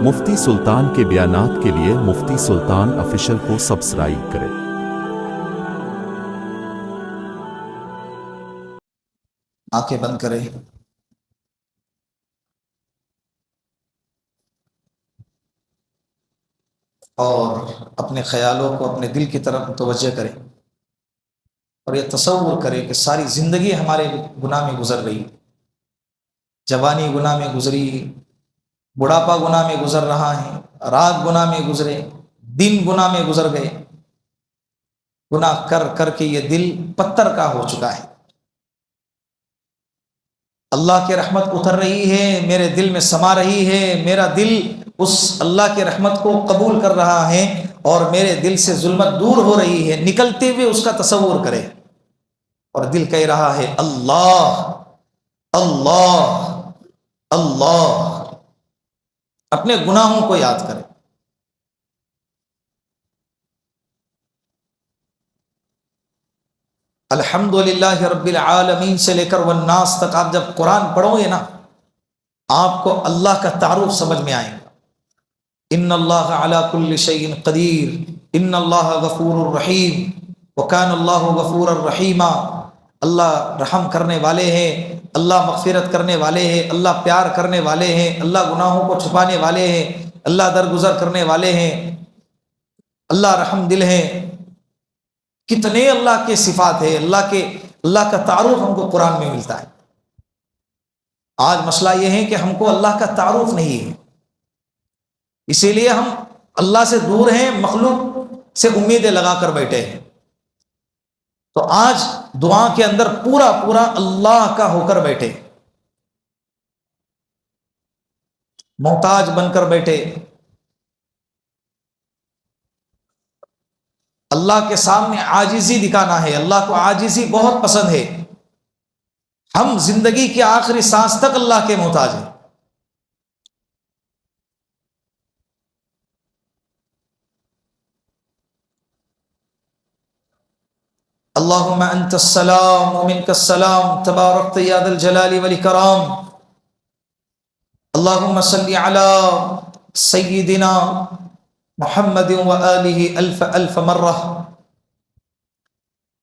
مفتی سلطان کے بیانات کے لیے مفتی سلطان آفیشل کو سبسکرائب کریں۔ آنکھیں بند کریں اور اپنے خیالوں کو اپنے دل کی طرف متوجہ کریں اور یہ تصور کریں کہ ساری زندگی ہمارے گناہ میں گزر گئی، جوانی گناہ میں گزری، بڑھاپا گناہ میں گزر رہا ہے، رات گناہ میں گزرے، دن گناہ میں گزر گئے، گناہ کر کر کے یہ دل پتھر کا ہو چکا ہے۔ اللہ کی رحمت اتر رہی ہے، میرے دل میں سما رہی ہے، میرا دل اس اللہ کی رحمت کو قبول کر رہا ہے اور میرے دل سے ظلمت دور ہو رہی ہے، نکلتے ہوئے اس کا تصور کرے اور دل کہہ رہا ہے اللہ اللہ اللہ، اپنے گناہوں کو یاد کرے۔ الحمدللہ رب العالمین سے لے کر والناس تک آپ جب قرآن پڑھو گے نا، آپ کو اللہ کا تعارف سمجھ میں آئے گا۔ ان اللہ علی کل شیء قدیر، ان اللہ غفور الرحیم، وکان اللہ غفور الرحیما۔ اللہ رحم کرنے والے ہیں، اللہ مغفرت کرنے والے ہیں، اللہ پیار کرنے والے ہیں، اللہ گناہوں کو چھپانے والے ہیں، اللہ درگزر کرنے والے ہیں، اللہ رحم دل ہیں۔ کتنے اللہ کے صفات ہیں، اللہ کا تعارف ہم کو قرآن میں ملتا ہے۔ آج مسئلہ یہ ہے کہ ہم کو اللہ کا تعارف نہیں ہے، اسی لیے ہم اللہ سے دور ہیں، مخلوق سے امیدیں لگا کر بیٹھے ہیں۔ تو آج دعا کے اندر پورا اللہ کا ہو کر بیٹھے، محتاج بن کر بیٹھے، اللہ کے سامنے عاجزی دکھانا ہے۔ اللہ کو عاجزی بہت پسند ہے۔ ہم زندگی کی آخری سانس تک اللہ کے محتاج ہیں۔ اللہم انت السلام ومنک السلام تبارکت یا ذا الجلال والاکرام۔ اللہم صلی علی سیدنا محمد وآلہ الف مرہ۔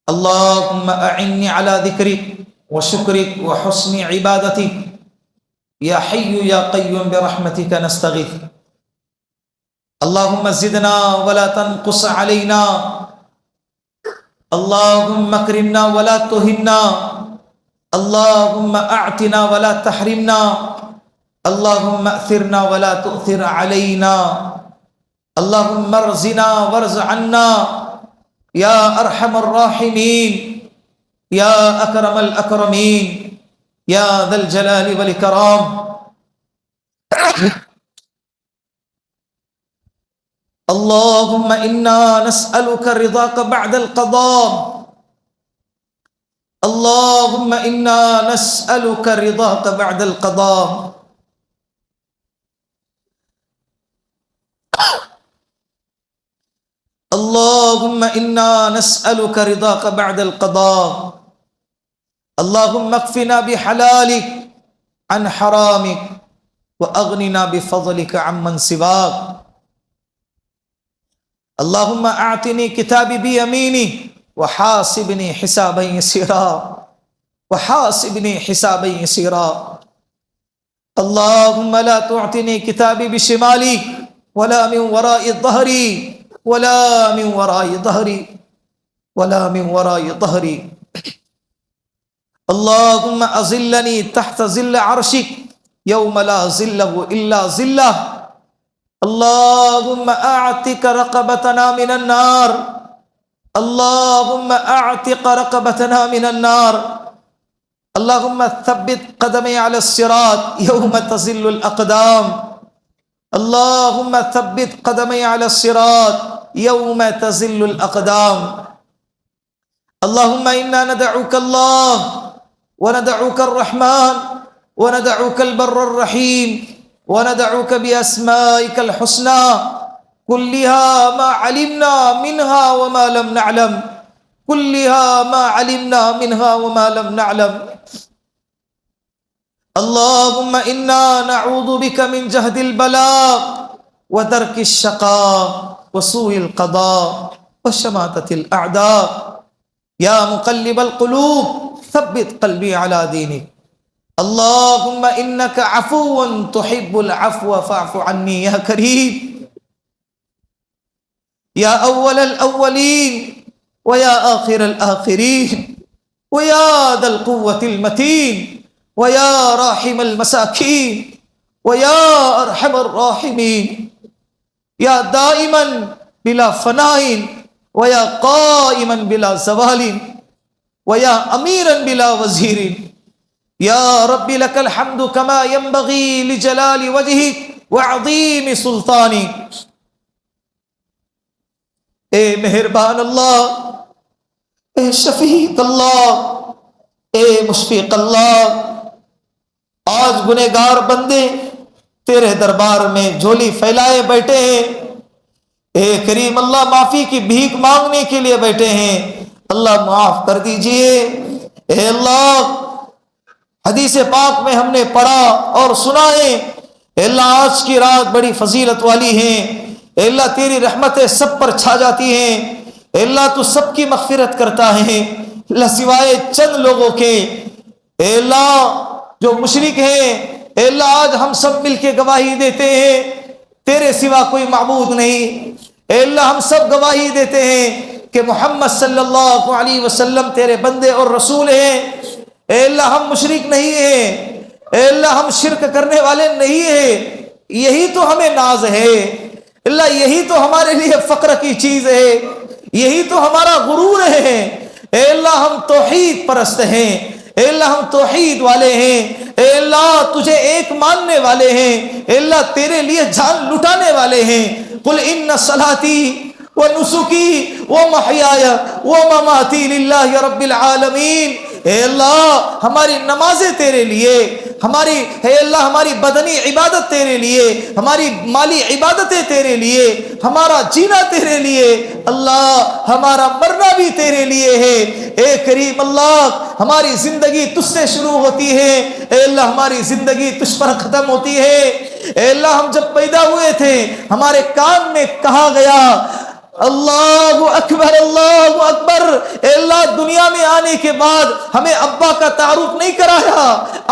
اللہم اعنی علی ذکرک وشکرک وحسن عبادتک یا حی یا قیوم برحمتک نستغیث۔ اللہم زدنا ولا تنقص علینا، اللہم اکرمنا ولا تہنا، اللہم اعطنا ولا تحرمنا، اللہم اثرنا ولا تؤثر علینا، اللہم ارزنا وارض عنا یا ارحم الراحمین یا اکرم الاکرمین یا ذا الجلال والاکرام۔ اللہم انا نسألک رضاک بعد القضاء، اللہم انا نسألک رضاک بعد القضاء۔ اللہم انا نسألک رضاک بعد القضاء۔ اللہم اکفنا بحلالک عن حرامک واغننا بفضلک عمن سواک۔ اللہم اعطنی کتابی بیمینی وحاسبنی حسابا یسیرا وحاسبنی حسابا یسیرا۔ اللہم لا تعطنی کتابی بشمالی ولا من وراء ظہری ولا من وراء ظہری ولا من وراء ظہری۔ اللہم اظلنی تحت ظل عرشک یوم لا ظل الا ظلہ۔ اللہم اعتق رقبتنا من النار، اللہم اعتق رقبتنا من النار۔ اللہم ثبت قدمی علی الصراط یوم تزل الاقدام، اللہم ثبت قدمی علی الصراط یوم تزل الاقدام۔ اللہم انا ندعوک اللہ وندعوک الرحمن وندعوک البر الرحیم وندعوک بأسمائک الحسنى كلها ما علمنا منها وما لم نعلم، كلها ما علمنا منها وما لم نعلم۔ اللهم إنا نعوذ بك من جهد البلاء ودرك الشقاء وسوء القضاء وشماتة الأعداء يا مقلب القلوب ثبت قلبي على دينك اللهم إنك عفو تحب العفو فاعف عني يا كريم يا أول الأولين ويا آخر الآخرين ويا ذا القوة المتين ويا راحم المساكين ويا أرحم الراحمين يا دائما بلا فناء ويا قائما بلا زوال ويا أميرا بلا وزير يا رب لك الحمد كما ينبغي لجلال وجهك وعظيم سلطانك اے مہربان اللہ، اے شفیق اللہ، اے مشفق اللہ، آج گنہگار بندے تیرے دربار میں جھولی پھیلائے بیٹھے ہیں، اے کریم اللہ معافی کی بھیک مانگنے کے لیے بیٹھے ہیں، اللہ معاف کر دیجئے۔ اے اللہ حدیث پاک میں ہم نے پڑھا اور سنا ہے، اے اللہ آج کی رات بڑی فضیلت والی ہے، اے اللہ تیری رحمتیں سب پر چھا جاتی ہیں، اے اللہ تو سب کی مغفرت کرتا ہے، اللہ سوائے چند لوگوں کے، اے اللہ جو مشرک ہیں، اے اللہ آج ہم سب مل کے گواہی دیتے ہیں تیرے سوا کوئی معبود نہیں، اے اللہ ہم سب گواہی دیتے ہیں کہ محمد صلی اللہ علیہ وسلم تیرے بندے اور رسول ہیں، اے اللہ ہم مشرک نہیں ہیں، اے اللہ ہم شرک کرنے والے نہیں ہیں، یہی تو ہمیں ناز ہے، اللہ یہی تو ہمارے لیے فخر کی چیز ہے، یہی تو ہمارا غرور ہے، اے اللہ ہم توحید پرست ہیں، اے اللہ ہم توحید والے ہیں، اے اللہ تجھے ایک ماننے والے ہیں، اے اللہ تیرے لیے جان لٹانے والے ہیں۔ قل ان صلاتی ونسکی ومحیای ومماتی للہ رب العالمین، اے اللہ ہماری نمازیں تیرے لیے، ہماری اے اللہ ہماری بدنی عبادت تیرے لیے، ہماری مالی عبادتیں تیرے لیے، ہمارا جینا تیرے لیے، اللہ ہمارا مرنا بھی تیرے لیے ہے۔ اے کریم اللہ ہماری زندگی تجھ سے شروع ہوتی ہے، اے اللہ ہماری زندگی تجھ پر ختم ہوتی ہے۔ اے اللہ ہم جب پیدا ہوئے تھے ہمارے کان میں کہا گیا اللہ اکبر اللہ اکبر، اے اللہ دنیا میں آنے کے بعد ہمیں ابا کا تعارف نہیں کرایا،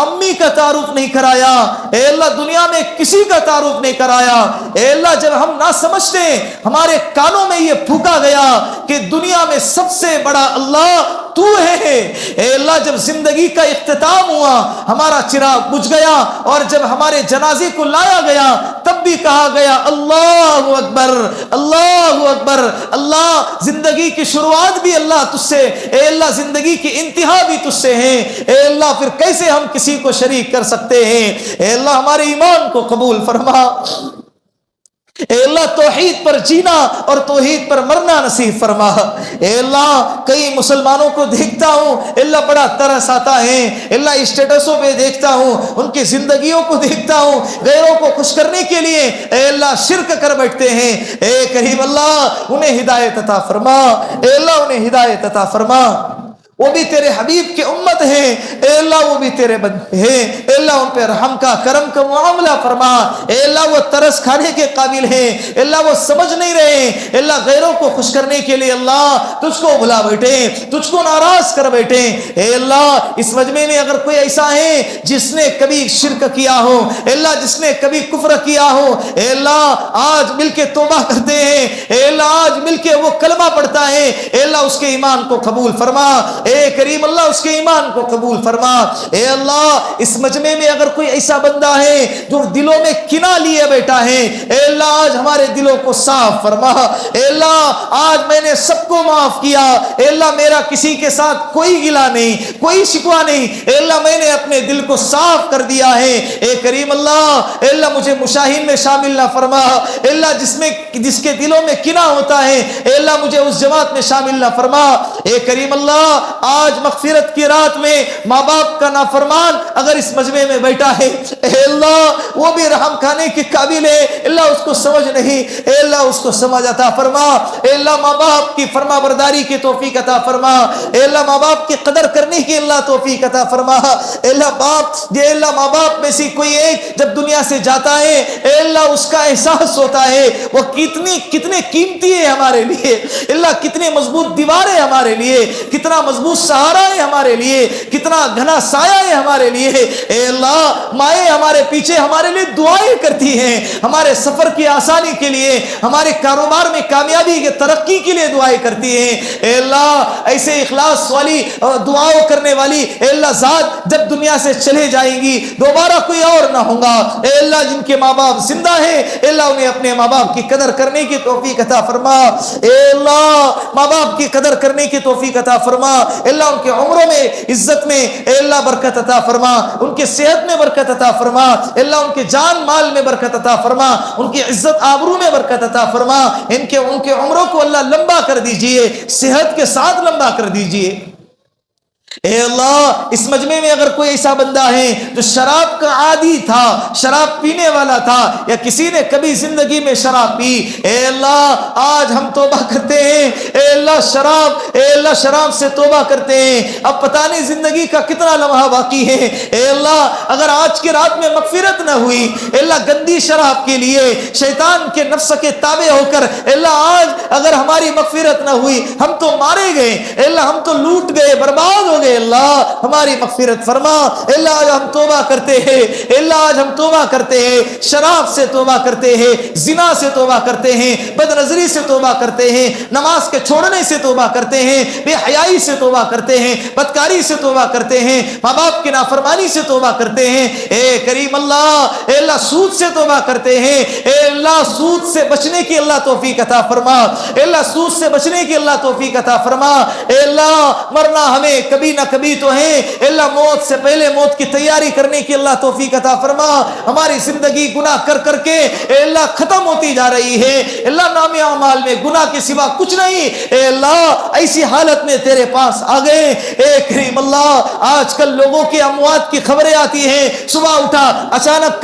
امی کا تعارف نہیں کرایا، اے اللہ دنیا میں کسی کا تعارف نہیں کرایا، اے اللہ جب ہم نہ سمجھتے ہمارے کانوں میں یہ پھونکا گیا کہ دنیا میں سب سے بڑا اللہ تو ہے، اے اللہ جب زندگی کا اختتام ہوا ہمارا چراغ بجھ گیا اور جب ہمارے جنازے کو لایا گیا تب بھی کہا گیا اللہ اکبر اللہ اکبر، اللہ زندگی کی شروعات بھی اللہ تجھ سے، اے اللہ زندگی کی انتہا بھی تجھ سے ہے، اے اللہ پھر کیسے ہم کسی کو شریک کر سکتے ہیں؟ اے اللہ ہمارے ایمان کو قبول فرما، اے اللہ توحید پر جینا اور توحید پر مرنا نصیب فرما۔ اے اللہ کئی مسلمانوں کو دیکھتا ہوں اے اللہ بڑا ترس آتا ہے، اے اللہ اسٹیٹسوں پہ دیکھتا ہوں، ان کی زندگیوں کو دیکھتا ہوں، غیروں کو خوش کرنے کے لیے اے اللہ شرک کر بیٹھتے ہیں، اے کریم اللہ انہیں ہدایت عطا فرما، اے اللہ انہیں ہدایت عطا فرما، وہ بھی تیرے حبیب کے امت ہیں، اے اللہ وہ بھی تیرے بندے ہیں، اے اللہ ان پہ رحم کا کرم کا معاملہ فرما، اے اللہ وہ ترس کھانے کے قابل ہیں، اے اللہ وہ سمجھ نہیں رہے، اے اللہ غیروں کو خوش کرنے کے لیے اللہ تجھ کو بھلا بیٹھے، تجھ کو ناراض کر بیٹھے، اے اللہ اس مجمع میں اگر کوئی ایسا ہے جس نے کبھی شرک کیا ہو، اے اللہ جس نے کبھی کفر کیا ہو، اے اللہ آج مل کے توبہ کرتے ہیں، اے اللہ آج مل کے وہ کلمہ پڑھتا ہے، اے اللہ اس کے ایمان کو قبول فرما، اے کریم اللہ اس کے ایمان کو قبول فرما۔ اے اللہ اس مجمع میں اگر کوئی ایسا بندہ ہے جو دلوں میں کینہ لیے بیٹھا ہے، اے اللہ آج ہمارے دلوں کو صاف فرما، اے اللہ آج میں نے سب کو معاف کیا، اے اللہ میرا کسی کے ساتھ کوئی گلہ نہیں، کوئی شکوہ نہیں، اے اللہ میں نے اپنے دل کو صاف کر دیا ہے، اے کریم اللہ اے اللہ مجھے مشاہین میں شامل نہ فرما، اے اللہ جس کے دلوں میں کینہ ہوتا ہے اے اللہ مجھے اس جماعت میں شامل نہ فرما، اے کریم اللہ آج مغفرت کی رات میں ماں باپ کا نافرمان اگر اس مجمع میں بیٹھا ہے، اے اللہ وہ بھی رحم کھانے کے قابل ہے، اللہ اس کو سمجھ نہیں، اے اللہ اس کو سمجھ عطا فرما، اے اللہ ماں باپ کی فرما برداری کی توفیق عطا فرما، اے اللہ ماں باپ کی قدر کرنے کی اللہ توفیق عطا فرما، اے اللہ اے اللہ ماں باپ میں سے کوئی ایک جب دنیا سے جاتا ہے، اے اللہ اس کا احساس ہوتا ہے وہ کتنے قیمتی ہے ہمارے لیے، اللہ کتنے مضبوط دیوار ہے ہمارے لیے، کتنا مضبوط سہارا ہے ہمارے لیے، کتنا گھنا سایہ ہے ہمارے لیے، اے اللہ مائیں ہمارے پیچھے ہمارے لیے دعائیں کرتی ہیں، ہمارے سفر کی آسانی کے لیے، ہمارے کاروبار میں کامیابی کے ترقی کے لیے دعائیں کرتی ہیں، اے اللہ ایسے اخلاص والی دعاؤں کرنے والی اے اللہ ذات جب دنیا سے چلے جائیں گی دوبارہ کوئی اور نہ ہوگا، اے اللہ جن کے ماں باپ زندہ ہیں اے اللہ انہیں اپنے ماں باپ کی قدر کرنے کی توفیق عطا فرما، اے اللہ ماں باپ کی قدر کرنے کی توفیق عطا فرما، اے اللہ ان کے عمروں میں عزت میں اے اللہ برکت عطا فرما، ان کے صحت میں برکت عطا فرما، اے اللہ ان کے جان مال میں برکت عطا فرما، ان کی عزت آبرو میں برکت عطا فرما، ان کے عمروں کو اللہ لمبا کر دیجئے، صحت کے ساتھ لمبا کر دیجئے۔ اے اللہ اس مجمع میں اگر کوئی ایسا بندہ ہے جو شراب کا عادی تھا، شراب پینے والا تھا، یا کسی نے کبھی زندگی میں شراب پی، اے اللہ آج ہم توبہ کرتے ہیں، اے اللہ شراب سے توبہ کرتے ہیں، اب پتہ نہیں زندگی کا کتنا لمحہ باقی ہے، اے اللہ اگر آج کی رات میں مغفرت نہ ہوئی اے اللہ گندی شراب کے لیے شیطان کے نفس کے تابع ہو کر، اے اللہ آج اگر ہماری مغفرت نہ ہوئی ہم تو مارے گئے، اے اللہ ہم تو لوٹ گئے، برباد ہو گئے، اللہ ہماری مغفرت فرما، اے اللہ آج ہم توبہ کرتے ہیں، اے اللہ آج ہم توبہ کرتے ہیں، شراب سے توبہ کرتے ہیں، زنا سے توبہ کرتے ہیں، بد نظری سے توبہ کرتے ہیں، نماز کے چھوڑنے سے توبہ کرتے ہیں، بے حیائی سے توبہ کرتے ہیں، بدکاری سے توبہ کرتے ہیں، ماں باپ کی نافرمانی سے توبہ کرتے ہیں، اے کریم اللہ اے اللہ سود سے توبہ کرتے ہیں، اے اللہ سود سے بچنے کی اللہ توفیق عطا فرما، اے اللہ سود سے بچنے کی اللہ توفیق عطا فرما، اے اللہ مرنا ہمیں کبھی نہ کبھی تو ہے، اے اللہ موت سے پہلے موت کی تیاری کرنے کی اللہ توفیق عطا فرما، ہماری زندگی گناہ کر کر کے اے اللہ ختم ہوتی جا رہی ہے، اے اللہ نام اعمال میں گناہ کے سوا کچھ نہیں، اے اللہ ایسی حالت میں تیرے پاس آ گئے، اے کریم اللہ آج کل لوگوں کے اموات کی خبریں آتی ہیں، صبح اٹھا اچانک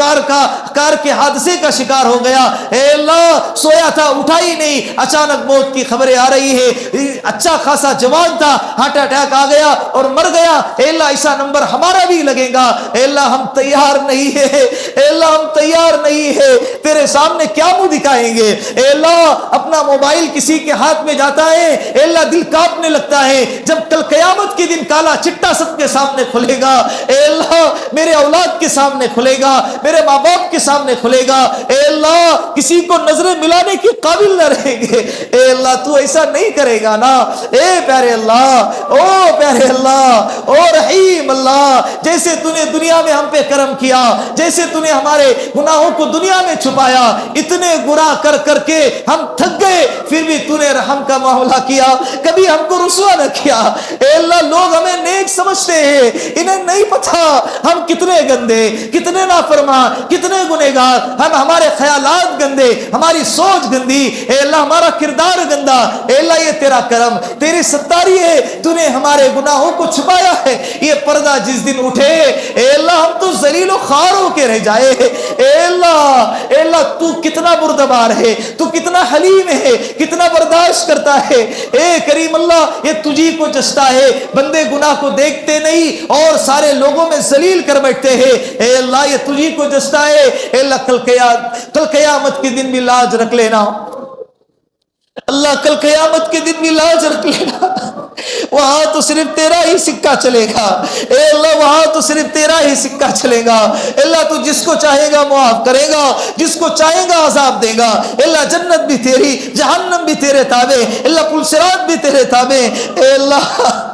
کار کے حادثے کا شکار ہو گیا، اے اللہ سویا تھا اٹھا ہی نہیں، اچانک موت کی خبریں آ رہی ہے، اچھا خاصا جوان تھا ہارٹ اٹیک آ گیا اور مر گیا، اے اللہ ایسا نمبر ہمارا بھی لگے گا، اے اللہ ہم تیار نہیں ہے، اے اللہ ہم تیار نہیں ہے، تیرے سامنے کیا منہ دکھائیں گے، اے اللہ اپنا موبائل کسی کے ہاتھ میں جاتا ہے اے اللہ دل کانپنے لگتا ہے، جب کل قیامت کے دن کالا چٹا سب کے سامنے کھلے گا، اے اللہ میرے اولاد کے سامنے کھلے گا، میرے ماں باپ کے سامنے کھلے گا، اے اللہ کسی کو نظریں ملانے کے قابل نہ رہیں گے، اے اللہ تو ایسا نہیں کرے گا نا، اے پیارے اللہ او پیارے اللہ او رحیم اللہ، جیسے تو نے دنیا میں ہم پہ کرم کیا، جیسے تو نے ہمارے گناہوں کو دنیا میں چھپایا، اتنے گناہ کر کر کے ہم تھک گئے پھر بھی تو نے رحم کا معاملہ کیا، کبھی ہم کو رسوا نہ کیا، اے اللہ لوگ ہمیں نیک سمجھتے ہیں، انہیں نہیں پتا ہم کتنے گندے، کتنے نافرمان، کتنے گنہگار، ہمارے خیالات گندے، ہماری سوچ گندی، اے اللہ ہمارا کردار گندا، اے اللہ یہ تیرا کرم تیری ستاری ہے، تو نے ہمارے گناہوں کو چھپایا ہے، یہ پردہ جس دن اٹھے اے اللہ ہم تو ذلیل و خوار ہو کے رہ جائے، اے اللہ تو کتنا بردبار ہے، تو کتنا حلیم ہے، کتنا برداشت کرتا ہے، اے کریم اللہ یہ تجھی کو جستا ہے، بندے گناہ کو دیکھتے نہیں اور سارے لوگوں میں ذلیل کر بیٹھتے ہیں، اے اللہ یہ تجھی کو جستا ہے، اے اللہ کل قیامت کے دن بھی لاج رکھ لینا، اللہ کل قیامت کے دن بھی لاج رکھ لینا، وہاں تو صرف تیرا ہی سکہ چلے گا، اے اللہ وہاں تو صرف تیرا ہی سکہ چلے گا، اے اللہ تو جس کو چاہے گا معاف کرے گا، جس کو چاہے گا عذاب دے گا، اے اللہ جنت بھی تیری، جہنم بھی تیرے تابع، اے اللہ پل صراط بھی تیرے تابع، اے اللہ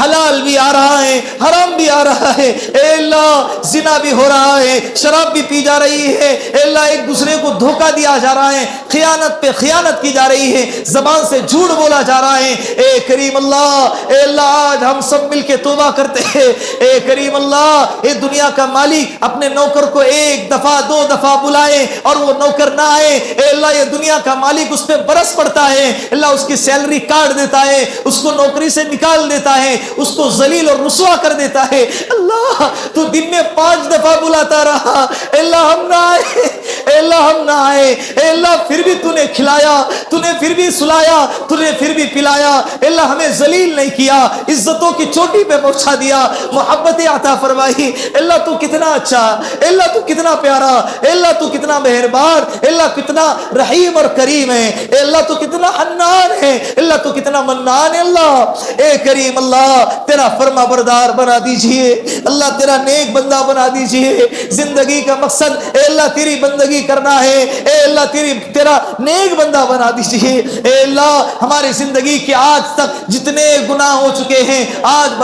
حلال بھی آ رہا ہے, حرام بھی آ رہا ہے. اے اللہ زنا بھی ہو رہا ہے, شراب بھی پی جا رہی ہے. اے اللہ ایک دوسرے کو دھوکہ دیا جا رہا ہے, خیانت پہ خیانت کی جا رہی ہے, زبان سے جھوٹ بولا جا رہا ہے. اے کریم اللہ, اے اللہ آج ہم سب مل کے توبہ کرتے ہیں. اے کریم اللہ, اے دنیا کا مالک اپنے نوکر کو ایک دفعہ دو دفعہ بلائے اور وہ نوکر نہ آئے. اے اللہ یہ دنیا کا مالک اس پہ برس پڑتا ہے. اللہ اس کی سیلری کاٹ دیتا ہے, اس کو نوکری سے نکال دیتا ہے, اس کو ذلیل اور رسوا کر دیتا ہے. اللہ تو دن میں 5 دفعہ بلاتا رہا, اے اللہ ہم نہ آئے, اے اللہ ہم نہ آئے. اے اللہ پھر بھی تو نے کھلایا, تو نے پھر بھی سلایا, تو نے پھر بھی پلایا. اے اللہ ہمیں ذلیل نہیں کیا, عزتوں کی چوٹی پہ پہنچا دیا, محبت عطا فرمائی. اے اللہ تو کتنا اچھا, اے اللہ تو کتنا پیارا, اے اللہ تو کتنا مہربان, اے اللہ کتنا رحیم اور کریم ہے. اے اللہ تو کتنا حنان ہے, اے اللہ تو کتنا منان ہے. اللہ اے کریم اللہ تیرا فرما بردار بنا دیجئے, اللہ تیرا نیک بندہ بنا دیجئے. زندگی کا مقصد اے اللہ تیری بندگی کرنا ہے, اے اللہ تیرا نیک بندہ بنا دیجئے. اے اللہ ہماری زندگی کے آج تک جتنے گناہ ہو چکے ہیں, آج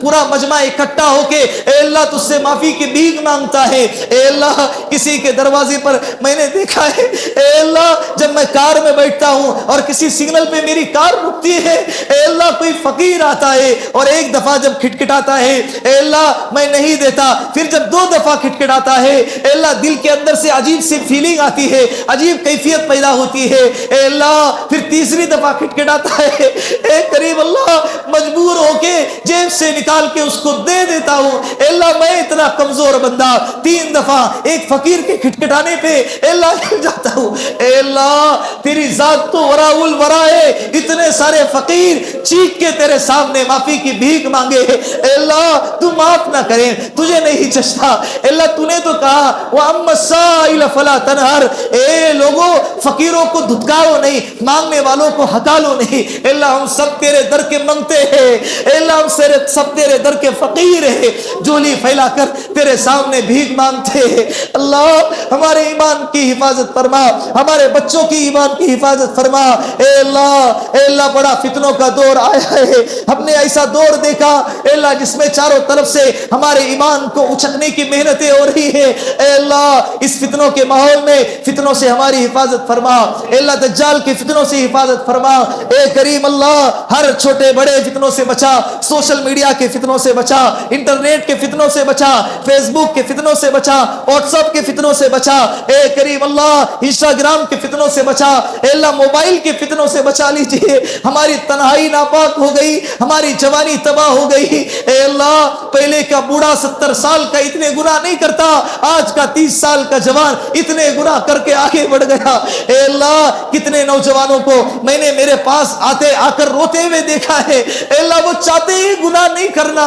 پورا مجمع اکٹھا ہو کے اے اللہ تجھ سے معافی کی بھیک مانگتا ہے. اے اللہ کسی کے دروازے پر میں نے دیکھا ہے, اے اللہ جب میں کار میں بیٹھتا ہوں اور کسی سگنل پہ میری کار رکتی ہے, اے اللہ کوئی فقیر آتا ہے اور ایک دفعہ جب کھٹکھٹاتا ہے, اے اللہ میں نہیں دیتا, پھر جب 2 دفعہ کھٹکھٹاتا ہے, اے اللہ دل کے اندر سے عجیب سی فیلنگ آتی ہے, عجیب کیفیت پیدا ہوتی ہے. اے اللہ پھر تیسری دفعہ کھٹکھٹاتا ہے, اے کریم اللہ مجبور ہو کے جیب سے نکال کے اس کو دے دیتا ہوں. اے اللہ میں اتنا کمزور بندہ 3 دفعہ ایک فقیر کے کھٹکھٹانے پہ اے اللہ ہل جاتا ہوں. اے اللہ تیری ذات تو وراء الورا ہے, اتنے سارے فقیر چیخ کے تیرے سامنے معافی کی بھیک مانگے, اے اللہ تو معاف نہ کرے, تجھے نہیں چشتا. اے اللہ تو نے تو کہا وَأَمَّا السَّائِلَ فَلَا تَنْهَرْ, اے لوگوں فقیروں کو دھتکارو نہیں, مانگنے والوں کو ہکالو نہیں. اے اللہ ہم سب تیرے در کے منگتے ہیں, اے اللہ ہم سب تیرے در کے فقیر ہیں, جولی پھیلا کر تیرے سامنے بھیک مانگتے ہیں. اللہ ہمارے ایمان کی حفاظت فرما, ہمارے بچوں کی ایمان کی حفاظت فرما. اے اللہ بڑا فتنوں کا دور آیا ہے, ہم نے ایسا دور دیکھا اے اللہ جس میں چاروں طرف سے ہمارے ایمان کو اچکنے کی محنتیں ہو رہی ہے. اے اللہ اس فتنوں کے ماحول میں فتنوں سے ہماری حفاظت فرما. اے اللہ دجال کی فتنوں سے حفاظت فرما. اے کریم اللہ ہر چھوٹے بڑے فتنوں سے بچا, سوشل میڈیا کے فتنوں سے بچا, انٹرنیٹ کے فتنوں سے بچا, فیس بک کے فتنوں سے بچا, واٹس ایپ کے فتنوں سے بچا. اے کریم اللہ انسٹاگرام کے فتنوں سے بچا. اے اللہ موبائل کے فتنوں سے بچا لیجئے. ہماری تنہائی ناپاک ہو گئی, ہماری جوانی تباہ ہو گئی. اے اللہ پہلے کا بوڑھا 70 سال کا اتنے گناہ نہیں کرتا, آج کا 30 سال کا جوان اتنے گناہ کر کے آگے بڑھ گیا. اے اللہ کتنے نوجوانوں کو میں نے میرے پاس آ کر روتے ہوئے دیکھا ہے. اے اللہ وہ چاہتے ہی گناہ نہیں کرنا,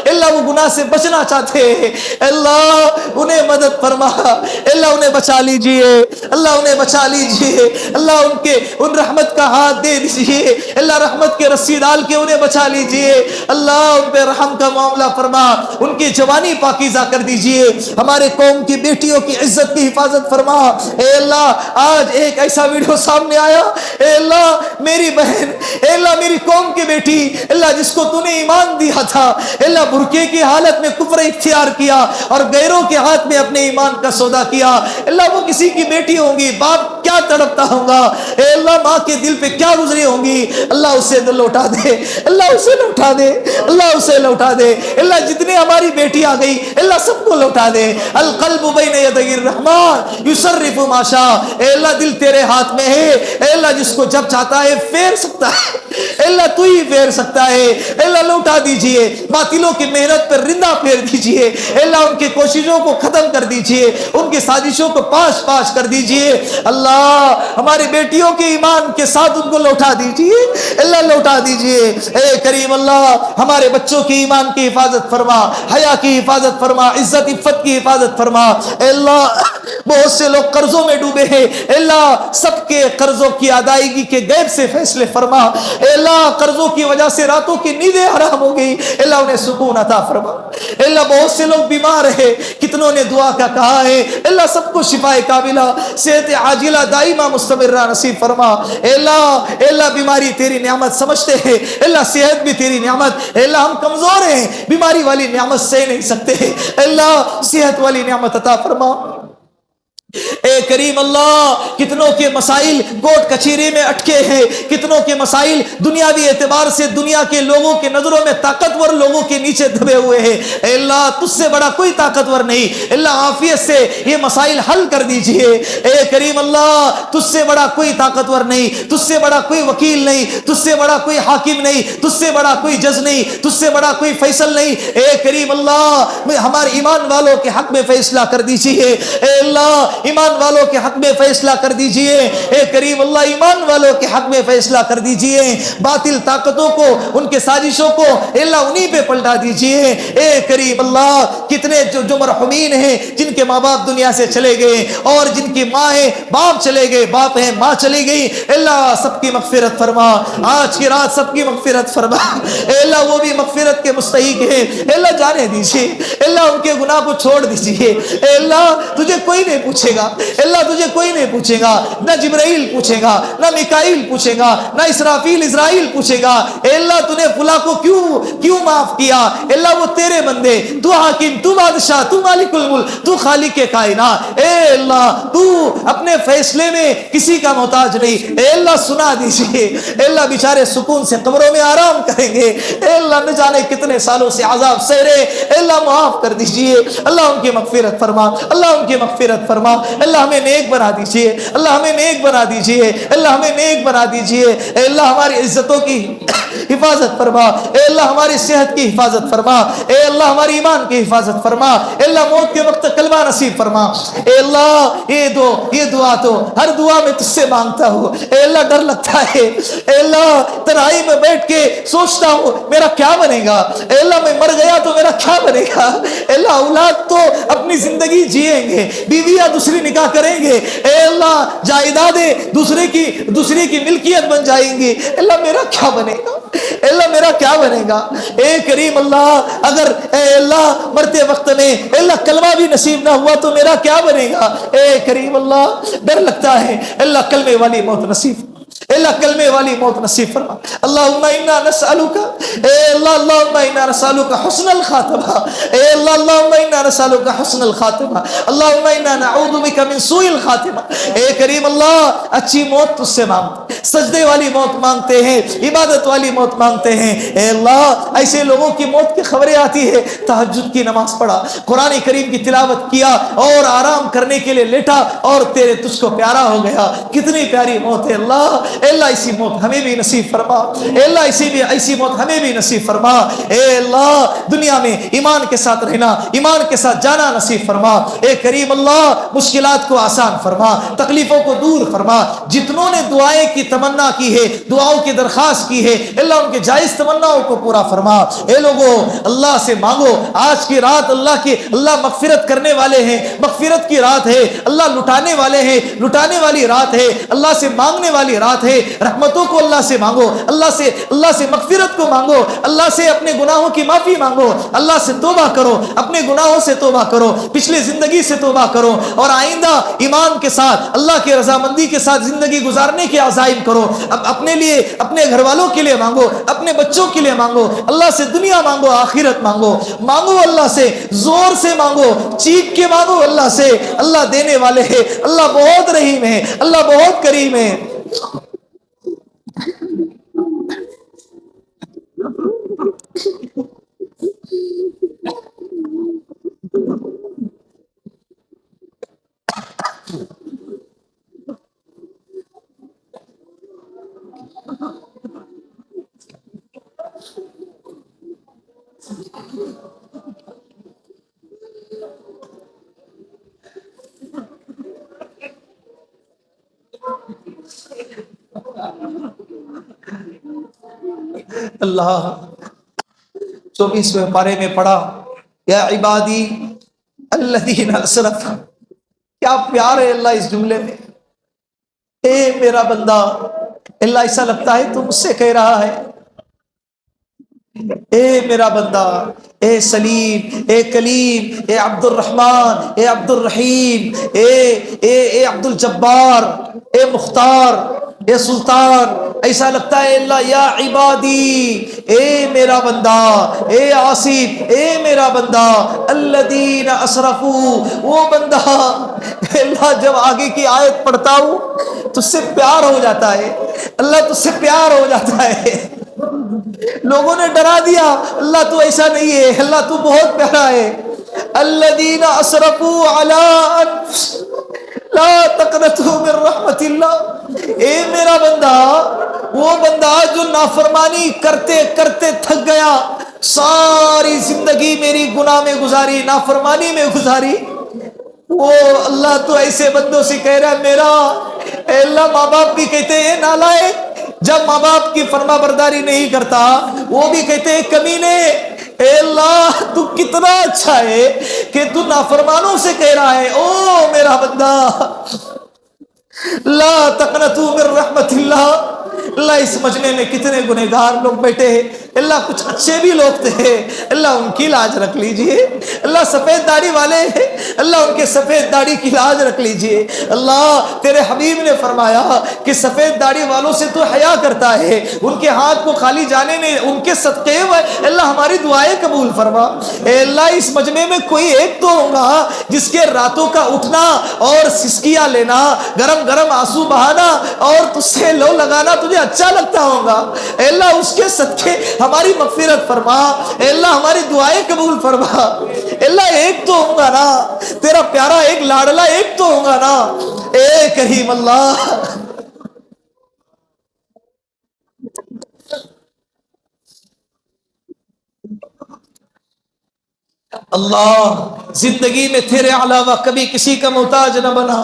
اے اللہ وہ گناہ سے بچنا چاہتے ہیں. اے اللہ انہیں مدد فرما, اے اللہ انہیں بچا لیجئے, اللہ انہیں بچا لیجئے. اللہ ان رحمت کا ہاتھ دے دیجئے, اللہ رحمت کے رسی ڈال کے انہیں بچا لیجئے. اللہ ان پہ رحم کا معاملہ فرما, ان کی جوانی پاکیزہ کر دیجئے. ہمارے قوم کی بیٹیوں کی عزت کی حفاظت فرما. اے اللہ آج ایک ایسا ویڈیو سامنے آیا, اے اللہ میری بہن, اے اللہ میری قوم کی بیٹی, اللہ جس کو تو نے ایمان دیا تھا, اے اللہ برقعے کی حالت میں کفر اختیار کیا اور غیروں کے ہاتھ میں اپنے ایمان کا سودا کیا. اللہ وہ کسی کی بیٹی ہوں گی, باپ کیا تڑپتا ہوگا, اے اللہ ماں کے دل پہ کیا گزری ہوں گی. اللہ اسے دل لوٹا دے, اللہ اسے لوٹا دے, اللہ اسے لوٹا دے. اللہ جتنے ہماری بیٹی آ گئی اللہ سب کو لوٹا دے. القلب بین یدی الرحمن یصرف ما شاء, اے اللہ دل تیرے ہاتھ میں ہے, اے اللہ جس کو جب چاہتا ہے پھیر سکتا ہے, اے اللہ تو ہی پھیر سکتا ہے. اے اللہ لوٹا دیجئے, باطلوں کی محنت پر رندہ پھیر دیجئے. اے اللہ ان کی کوششوں کو ختم کر دیجئے, ان کی سازشوں کو پاش پاش کر دیجئے. اللہ ہماری بیٹیوں کے ایمان کے ساتھ ان کو لوٹا دیجئے, اللہ لوٹا دیجئے. اے کریم اللہ ہمارے بچوں کی ایمان کی حفاظت فرما, حیا کی حفاظت فرما, عزت عفت کی حفاظت فرما. اے اللہ بہت سے لوگ قرضوں میں ڈوبے ہیں, اے اللہ سب کے قرضوں کی ادائیگی کے غیب سے فیصلے فرما. اے اللہ قرضوں کی وجہ سے راتوں کی نیندیں حرام ہو گئی, اے اللہ انہیں سکون عطا فرما. اللہ بہت سے لوگ بیمار ہیں، کتنوں نے دعا کا کہا ہے، اللہ سب کو شفائے کاملہ صحت عاجلہ دائمہ مستمرہ نصیب فرما۔ اللہ بیماری تیری نعمت سمجھتے ہیں، اللہ صحت بھی تیری نعمت، اللہ ہم کمزور ہیں، بیماری والی نعمت سہ نہیں سکتے، اللہ صحت والی نعمت عطا فرما۔ اے کریم اللہ، کتنوں کے مسائل کورٹ کچہری میں اٹکے ہیں، کتنوں کے مسائل دنیاوی اعتبار سے دنیا کے لوگوں کے نظروں میں طاقتور لوگوں کے نیچے دبے ہوئے ہیں، اے اللہ تجھ سے بڑا کوئی طاقتور نہیں، اللہ عافیت سے یہ مسائل حل کر دیجئے۔ اے کریم اللہ، تجھ سے بڑا کوئی طاقتور نہیں، تجھ سے بڑا کوئی وکیل نہیں، تجھ سے بڑا کوئی حاکم نہیں، تجھ سے بڑا کوئی جج نہیں، تجھ سے بڑا کوئی فیصل نہیں۔ اے کریم اللہ، ہمارے ایمان والوں کے حق میں فیصلہ کر دیجئے، اے اللہ ایمان والوں کے حق میں فیصلہ کر دیجئے، اے کریم اللہ ایمان والوں کے حق میں فیصلہ کر دیجئے، باطل طاقتوں کو، ان کے سازشوں کو اے اللہ انہی پہ پلٹا دیجئے۔ اے کریم اللہ، کتنے جو مرحومین ہیں جن کے ماں باپ دنیا سے چلے گئے، اور جن کی ماں ہے باپ چلے گئے، باپ ہے ماں چلی گئی، اللہ سب کی مغفرت فرما، آج کی رات سب کی مغفرت فرما، اے اللہ وہ بھی مغفرت کے مستحق ہیں، اے اللہ جانے دیجئے، اے اللہ ان کے گناہ کو چھوڑ دیجئے، اے اللہ تجھے کوئی نہیں پوچھے گا، اللہ تجھے کوئی نہیں پوچھے گا، نہ جبرائیل پوچھے گا، نہ میکائیل پوچھے گا، نہ اسرافیل اسرائیل پوچھے گا، اے اللہ تو نے فلاں کو کیوں معاف کیا، اے اللہ وہ تیرے بندے، تو حاکم، تو بادشاہ، تو مالک الملک، تو خالق کائنات، اے اللہ تو اپنے فیصلے میں کسی کا محتاج نہیں، اے اللہ سنا دیجئے، اے اللہ بیچارے سکون سے قبروں میں آرام کریں گے، اے اللہ نہ جانے کتنے سالوں سے عذاب سہ رہے، اے اللہ معاف کر دیجئے، اللہ ان کی مغفرت فرما، اللہ ان کی مغفرت فرما، اللہ ہمیں نیک بنا دیجئے، اللہ ہمیں نیک بنا دیجئے، اللہ ہمیں نیک بنا دیجئے، اے اللہ ہماری عزتوں کی حفاظت فرما، اے اللہ ہماری صحت کی حفاظت فرما، اے اللہ ہماری ایمان کی حفاظت فرما، اے اللہ موت کے وقت کلمہ نصیب فرما، اے اللہ یہ دعا تو ہر دعا میں تجھ سے مانگتا ہوں، اے اللہ ڈر لگتا ہے، اے اللہ تنہائی میں بیٹھ کے سوچتا ہوں میرا کیا بنے گا، اے اللہ میں مر گیا تو میرا کیا بنے گا، اے اللہ اولاد تو اپنی زندگی جیئیں گے، بیویاں دوسری نکاح کریں گے، اے اللہ جائیدادیں دوسرے کی ملکیت بن جائیں گی، اے اللہ میرا کیا بنے گا، اے اللہ میرا کیا بنے گا، اے کریم اللہ اگر اے اللہ مرتے وقت میں اے اللہ کلمہ بھی نصیب نہ ہوا تو میرا کیا بنے گا، اے کریم اللہ ڈر لگتا ہے، اے اللہ کلمے والی موت نصیب، اے اللہ کلمے والی موت نصیب فرما، اللہم انا نسألک، اے اللہ اللہم انا نسألک حسن الخاتمہ، اے اللہ اللہم انا نسألک حسن الخاتمہ، اللہم انا نعوذ بک من سوء الخاتمہ، اے کریم اللہ اچھی موت تجھ سے مانگتے، سجدے والی موت مانگتے ہیں، عبادت والی موت مانگتے ہیں، اے اللہ ایسے لوگوں کی موت کی خبریں آتی ہے، تہجد کی نماز پڑھا، قرآن کریم کی تلاوت کیا اور آرام کرنے کے لیے لیٹا اور تجھ کو پیارا ہو گیا، کتنی پیاری موت ہے اللہ، اے اللہ ایسی موت ہمیں بھی نصیب فرما، اے اللہ ایسی موت ہمیں بھی نصیب فرما، اے اللہ دنیا میں ایمان کے ساتھ رہنا، ایمان کے ساتھ جانا نصیب فرما، اے کریم اللہ مشکلات کو آسان فرما، تکلیفوں کو دور فرما، جتنوں نے دعائیں کی تمنا کی ہے، دعاؤں کی درخواست کی ہے، اللہ ان کے جائز تمناؤں کو پورا فرما، اے لوگوں اللہ سے مانگو، آج کی رات اللہ مغفرت کرنے والے ہیں، مغفرت کی رات ہے، اللہ لٹانے والے ہیں، لٹانے والی رات ہے، اللہ سے مانگنے والی رات ہے، رحمتوں کو اللہ سے مانگو، اللہ سے مغفرت کو مانگو، اللہ سے اپنے گناہوں کی معافی مانگو، اللہ سے توبہ کرو، اپنے گناہوں سے توبہ کرو، پچھلی زندگی سے توبہ کرو، اور آئندہ ایمان کے ساتھ اللہ کی رضامندی کے ساتھ زندگی گزارنے کے عزائم کرو، اب اپنے لیے، اپنے گھر والوں کے لیے مانگو، اپنے بچوں کے لیے مانگو، اللہ سے دنیا مانگو، آخرت مانگو اللہ سے، زور سے مانگو، چیخ کے مانگو اللہ سے، اللہ دینے والے ہیں، اللہ بہت رحیم ہے، اللہ بہت کریم ہے۔ اللہ 24ویں پارے میں پڑھا، یا عبادی الذین اسرفوا، کیا پیار ہے اللہ اس جملے میں، اے میرا بندہ، اللہ ایسا لگتا ہے تو مجھ سے کہہ رہا ہے اے میرا بندہ، اے سلیم، اے کلیم، اے عبد الرحمن، اے عبد الرحیم، اے عبد الجبار، اے مختار، اے سلطان، ایسا لگتا ہے اللہ یا عبادی، اے میرا بندہ، اے آصف، اے میرا بندہ، الذین اسرفوا، وہ بندہ اللہ جب آگے کی آیت پڑھتا ہوں تو اس سے پیار ہو جاتا ہے، اللہ تجھ سے پیار ہو جاتا ہے۔ لوگوں نے ڈرا دیا، اللہ تو ایسا نہیں ہے، اللہ تو بہت پیارا ہے۔ الذین اسرفوا علی انفسہم لا تقنطوا من رحمت اللہ، اے میرا بندہ، وہ بندہ جو نافرمانی کرتے کرتے تھک گیا، ساری زندگی میری گناہ میں گزاری، نافرمانی میں گزاری، وہ اللہ تو ایسے بندوں سے کہہ رہا ہے میرا، اے اللہ ماں باپ بھی کہتے ہیں نالائق، جب ماں باپ کی فرما برداری نہیں کرتا وہ بھی کہتے ہیں کمینے، اے اللہ تو کتنا اچھا ہے کہ تو نافرمانوں سے کہہ رہا ہے او میرا بندہ لا تقنطوا من رحمت اللہ۔ اللہ اس مجمع میں کتنے گنہگار لوگ بیٹھے ہیں، اللہ کچھ اچھے بھی لوگ تھے، اللہ ان کی لاج رکھ لیجئے، اللہ سفید داڑھی والے ہیں، اللہ ان کے سفید داڑھی کی لاج رکھ لیجئے۔ اللہ تیرے حبیب نے فرمایا کہ سفید داڑھی والوں سے تو حیا کرتا ہے، ان کے ہاتھ کو خالی جانے نہیں، ان کے صدقے اللہ ہماری دعائیں قبول فرما۔ اے اللہ اس مجمع میں کوئی ایک تو ہوگا جس کے راتوں کا اٹھنا اور سسکیاں لینا، گرم گرم آنسو بہانا اور تجھ سے لو لگانا تجھے اچھا لگتا ہوگا، اے اللہ اس کے صدقے ہماری مغفرت فرما، اے اللہ ہماری دعائیں قبول فرما۔ اے اللہ ایک تو ہوگا نا تیرا پیارا، ایک لاڈلا ایک تو ہوگا نا، اے کریم اللہ۔ اللہ زندگی میں تیرے علاوہ کبھی کسی کا محتاج نہ بنا،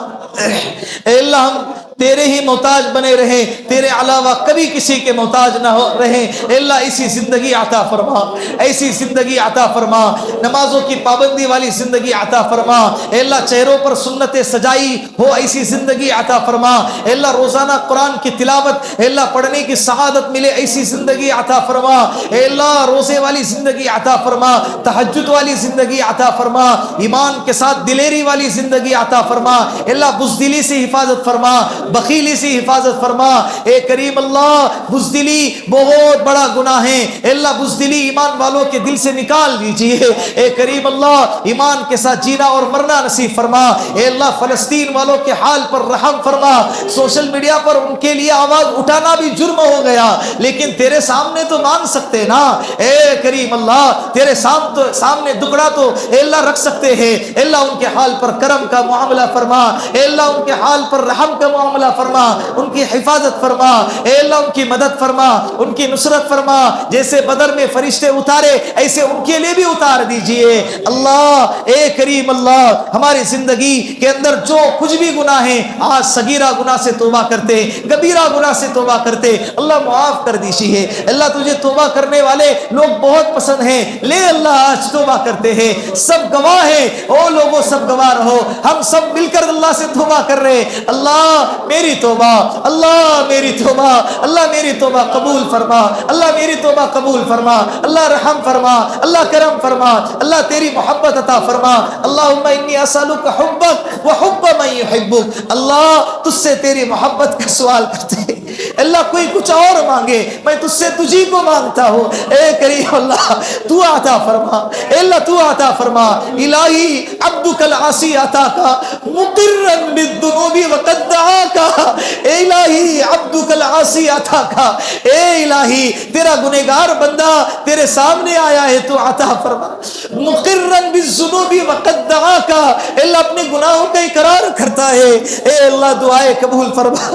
اے اللہ ہم تیرے ہی محتاج بنے رہیں، تیرے علاوہ کبھی کسی کے محتاج نہ رہیں، اے اللہ ایسی زندگی عطا فرما، ایسی زندگی عطا فرما، نمازوں کی پابندی والی زندگی عطا فرما، اے اللہ چہروں پر سنتیں سجائی ہو ایسی زندگی عطا فرما، اے اللہ روزانہ قرآن کی تلاوت اے اللہ پڑھنے کی سعادت ملے ایسی زندگی عطا فرما، اے اللہ روزے والی زندگی عطا فرما، تہجد والی زندگی عطا فرما، ایمان کے ساتھ دلیری والی زندگی عطا فرما، اے اللہ بزدلی سے حفاظت فرما، بخیلی سے حفاظت فرما، اے کریم اللہ بزدلی بہت بڑا گناہ ہے، اے اللہ بزدلی ایمان والوں کے دل سے نکال دیجئے، اے کریم اللہ ایمان کے ساتھ جینا اور مرنا نصیب فرما، اے اللہ فلسطین والوں کے حال پر رحم فرما، سوشل میڈیا پر ان کے لیے آواز اٹھانا بھی جرم ہو گیا لیکن تیرے سامنے تو مان سکتے نا، اے کریم اللہ تیرے سامنے دکڑا تو اے اللہ رکھ سکتے ہیں، اے اللہ ان کے حال پر کرم کا معاملہ فرما، اے اللہ ان کے حال پر رحم کا معاملہ فرما، ان کی حفاظت فرما، اے اللہ ان کی مدد فرما، ان کی نصرت فرما، جیسے بدر میں فرشتے اتارے ایسے ان کے لیے بھی اتار دیجئے اللہ، اے کریم اللہ ہماری زندگی کے اندر جو کچھ بھی گناہ ہیں آج صغیرہ گناہ سے توبہ کرتے، کبیرہ گناہ سے توبہ کرتے، اللہ معاف کر دیجئے، اللہ تجھے توبہ کرنے والے لوگ بہت پسند ہیں، لے اللہ آج توبہ کرتے ہیں، سب گواہ ہیں، او لوگوں سب گواہ رہو، ہم سب مل کر اللہ سے توبہ کر رہے، اللہ میری توبہ، اللہ میری توبہ، اللہ میری توبہ قبول فرما، اللہ میری توبہ قبول فرما، اللہ رحم فرما، اللہ کرم فرما، اللہ تیری محبت عطا فرما، اللہم انی اسألک حبک وحب من یحبک، اللہ تجھ سے تیری محبت کا سوال کرتے ہیں، اللہ کوئی کچھ اور مانگے میں تجھ سے تجھی کو مانگتا ہوں، اے کریم اللہ تو عطا فرما، اے اللہ تو عطا فرما، الہی عبدک العاصی عطا کا مقرا بالذنوب وقد دعاکا، اے الہی عبدک العاصی عطا کا، اے الہی تیرا گنہگار بندہ تیرے سامنے آیا ہے تو عطا فرما، مقرا بالذنوب وقد دعاکا، اے اللہ اپنے گناہوں کا اقرار کرتا ہے، اے اللہ دعائیں قبول فرما،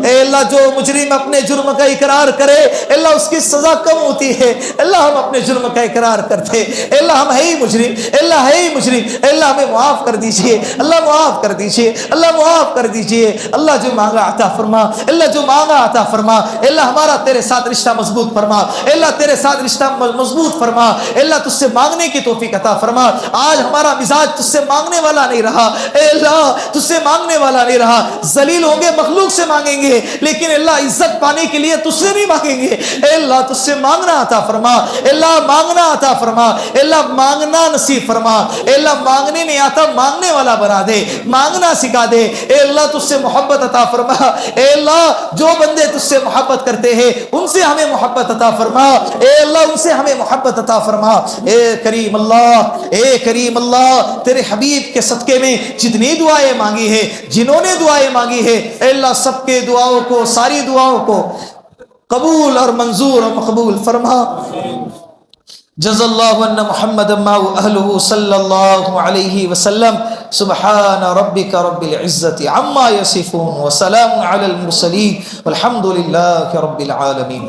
اے اللہ جو مجرم اپنے جرم کا اقرار کرے اللہ اس کی سزا کم ہوتی ہے، اللہ ہم اپنے جرم کا اقرار کرتے، اے اللہ ہم ہے ہی مجرم، اے اللہ ہے ہی مجرم، اے اللہ ہمیں معاف کر دیجئے، اللہ معاف کر دیجئے، اللہ معاف کر دیجئے، اللہ جو مانگا عطا فرما، اللہ جو مانگا عطا فرما، اے اللہ ہمارا تیرے ساتھ رشتہ مضبوط فرما، اے اللہ تیرے ساتھ رشتہ مضبوط فرما، اے اللہ تجھ سے مانگنے کی توفیق عطا فرما۔ آج ہمارا مزاج تجھ سے مانگنے والا نہیں رہا، اے اللہ تجھ سے مانگنے والا نہیں رہا، ذلیل ہوں گے مخلوق سے مانگیں گے لیکن اللہ عزت پانے کے لیے تجھ سے نہیں مانگیں گے، اے اللہ تجھ سے مانگنا عطا فرما، اے اللہ مانگنا عطا فرما، اے اللہ مانگنا نصیب فرما، اے اللہ مانگنے نہیں آتا مانگنے والا بنا دے، مانگنا سکھا دے، اے اللہ تجھ سے محبت عطا فرما، اے اللہ جو بندے تجھ سے محبت کرتے ہیں ان سے ہمیں محبت عطا فرما، اے اللہ ان سے ہمیں محبت عطا فرما۔ اے کریم اللہ، اے کریم اللہ، تیرے حبیب کے صدقے میں جتنی دعائیں مانگی ہے، جنہوں نے دعائیں مانگی ہے، اے اللہ سب کے دعاؤں کو، ساری دعاؤں کو قبول اور منظور اور مقبول فرما۔ جزا اللہ ان محمد ما اہلہ صلی اللہ علیہ وسلم۔ سبحان ربک رب العزت عما یصفون وسلام علی المرسلین والحمد للہ رب العالمین۔